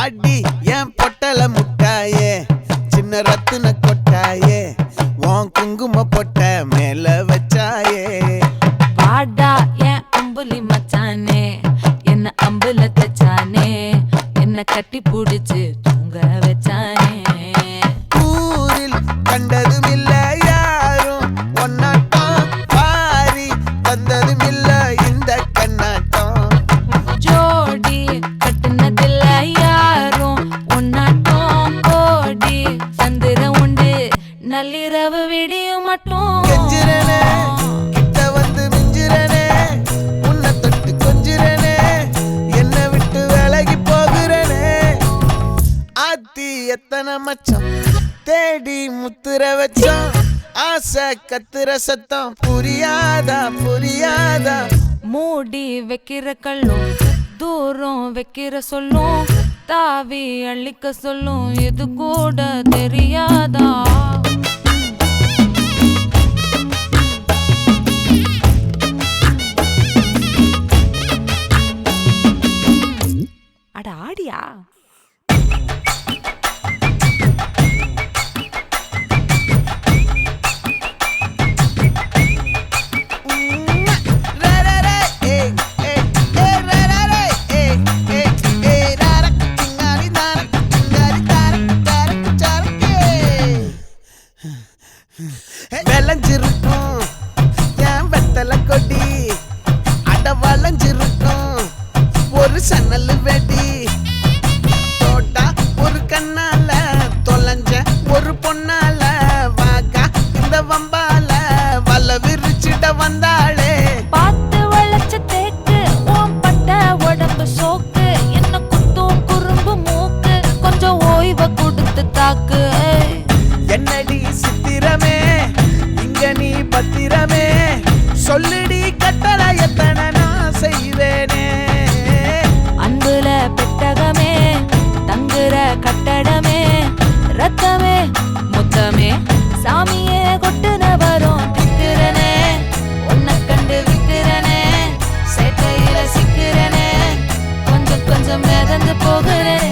வாடி என் பொட்டல முட்டாயே சின்ன ரத்தின கொட்டாயே உன் குங்கும பொட்ட மேல வச்சாயே வாடா என் அம்புலி மச்சானே என்ன அம்புல தச்சானே என்ன கட்டி புடிச்சு தூங்க வச்சானே ஊரில் கண்டதும் இல்ல யாரும் ஒன்னாட்டம் பாரி தந்ததும் இல்ல இந்த கண்ணாட்டம் ஜோடி கட்டுனதில்ல யாரும் ஒன்னாட்டம் கோடி சந்திர உண்டு நள்ளிரவு விடியும் மட்டும் கெஞ்சிரனே கிட்ட வந்து மிஞ்சிரனே உன்னை தொட்டு கொஞ்சிரனே என்னை விட்டு விலகி போகிறனே ஆத்தி எத்தனை மச்சம் தேடி முத்துற வச்சோம் ஆசை கத்துற சத்தம் புரியாதா புரியாதா மூடி வைக்கிற கல்லும் தூரம் வைக்கிற சொல்லும் தாவி அள்ளிக்க சொல்லும் இது கூட தெரியாதா அட ஆடியா விளைஞ்சிருக்கும் என் வெத்தலை கொடி அட வளைஞ்சிருக்கும் ஒரு சன்னல் வெடி தோட்டா ஒரு கண்ணால தொலைஞ்ச ஒரு பொண்ணால வாக்கா இந்த வம்பால வல விரிச்சிட வந்தாளே பார்த்து வளைச்ச தேக்கு ஓம் பட்ட உடம்பு சோக்கு என்ன குத்தும் குறும்பு மூக்கு கொஞ்சம் ஓய்வை கொடுத்து தாக்கு என்னடி சித்திரமே இங்க நீ பத்திரமே சொல்லுடி கட்டளை எத்தனை நான் செய்வேனே அன்புல பெட்டகமே தங்குற கட்டடமே ரத்தமே முத்தமே சாமியே கொட்டுன வரும் திக்கிறனே உன்னை கண்டு விக்கிறனே சேட்டையில சிக்கிறனே கொஞ்சம் கொஞ்சம் மிதந்து போகிறேன்